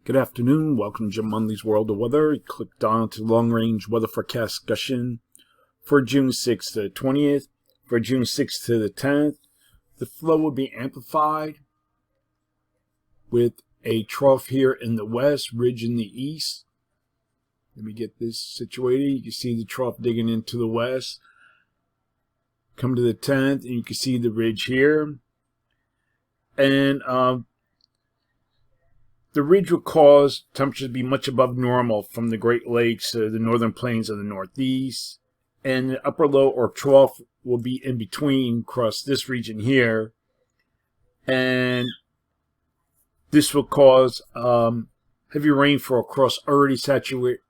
Good afternoon, welcome to Jim Munley's World of Weather. You clicked on to long-range weather forecast discussion for June 6th to the 20th. For June 6th to the 10th, the flow will be amplified with a trough here in the west, ridge in the east. Let me get this situated. You can see the trough digging into the west. Come to the 10th, and you can see the ridge here. And the ridge will cause temperatures to be much above normal from the Great Lakes to the northern plains of the Northeast. And the upper low or trough will be in between across this region here. And this will cause heavy rainfall across already saturated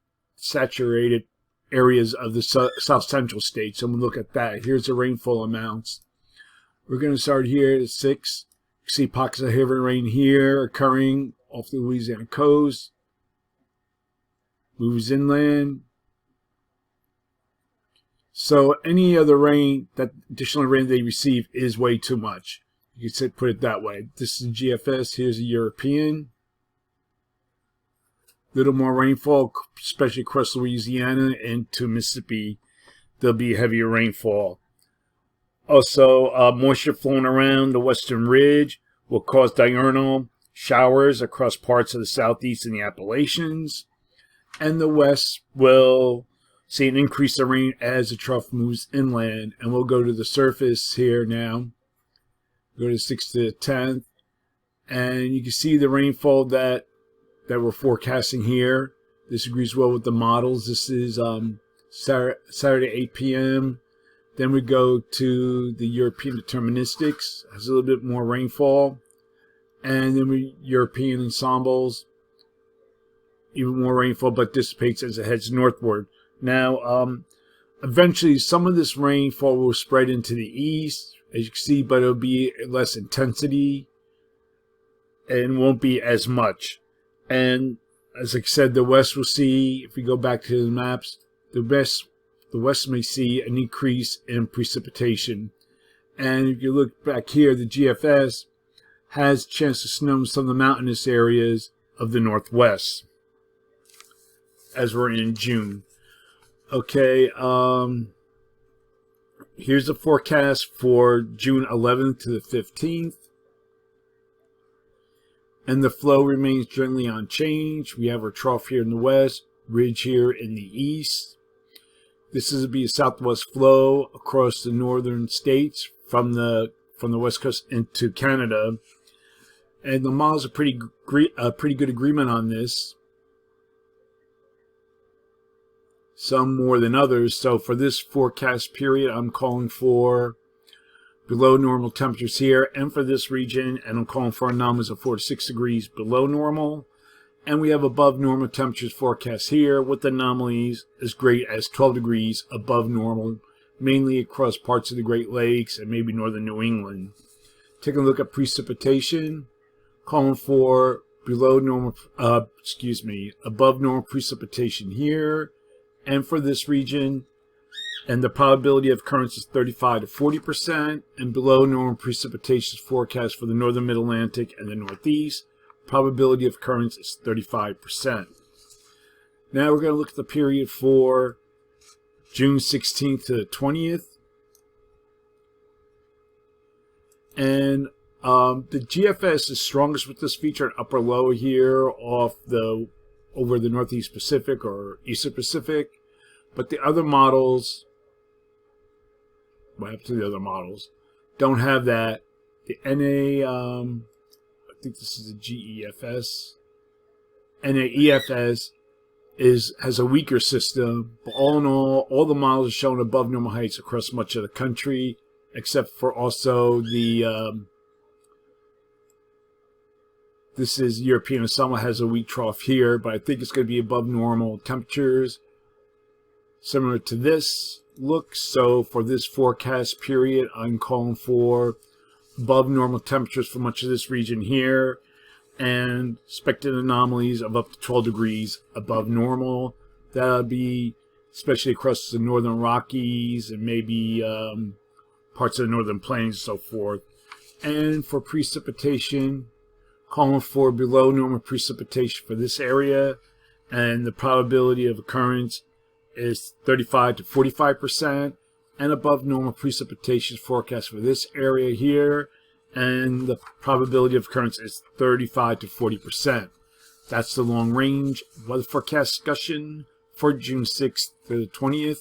areas of the south central states. So we'll look at that. Here's the rainfall amounts. We're going to start here at 6. You see pockets of heavy rain here occurring off the Louisiana coast, moves inland. So any other rain, that additional rain they receive is way too much. You could put it that way. This is GFS. Here's a European. Little more rainfall, especially across Louisiana and to Mississippi. There'll be heavier rainfall. Also, moisture flowing around the western ridge will cause diurnal showers across parts of the southeast and the Appalachians, and the west will see an increase of rain as the trough moves inland. And we'll go to the surface here now. Go to 6th to the 10th, and you can see the rainfall that we're forecasting here. This agrees well with the models. This is Saturday 8 p.m. Then we go to the European deterministics, has a little bit more rainfall. And then European ensembles, even more rainfall, but dissipates as it heads northward. Now, eventually, some of this rainfall will spread into the east, as you can see, but it'll be less intensity and won't be as much. And as I said, the west will see, if we go back to the maps, the west may see an increase in precipitation. And if you look back here, the GFS has a chance to snow in some of the mountainous areas of the northwest as we're in June. Okay, here's the forecast for June 11th to the 15th. And the flow remains generally unchanged. We have our trough here in the west, ridge here in the east. This is to be a southwest flow across the northern states from the west coast into Canada. And the models are pretty good agreement on this. Some more than others. So for this forecast period, I'm calling for below normal temperatures here, and for this region, and I'm calling for anomalies of 4 to 6 degrees below normal. And we have above normal temperatures forecast here, with anomalies as great as 12 degrees above normal, mainly across parts of the Great Lakes and maybe northern New England. Taking a look at precipitation, calling for above normal precipitation here, and for this region, and the probability of occurrence is 35 to 40%, and below normal precipitation is forecast for the northern mid-Atlantic and the Northeast. Probability of occurrence is 35%. Now we're going to look at the period for June 16th to the 20th. And the GFS is strongest with this feature in upper low here over the Northeast Pacific or Eastern Pacific. But the other models, what happened to the other models, don't have that. The NA, I think this is a GEFS. NAEFS has a weaker system, but all in all the models are showing above normal heights across much of the country, except for also the this is European ensemble, has a weak trough here, but I think it's going to be above normal temperatures, similar to this look. So for this forecast period, I'm calling for above normal temperatures for much of this region here, and expected anomalies of up to 12 degrees above normal. That would be especially across the northern Rockies and maybe parts of the northern plains and so forth. And for precipitation, calling for below normal precipitation for this area, and the probability of occurrence is 35 to 45%, and above normal precipitation forecast for this area here, and the probability of occurrence is 35 to 40%. That's the long range weather forecast discussion for June 6th to the 20th.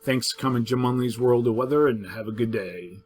Thanks for coming to Jim Munley's World of Weather, and have a good day.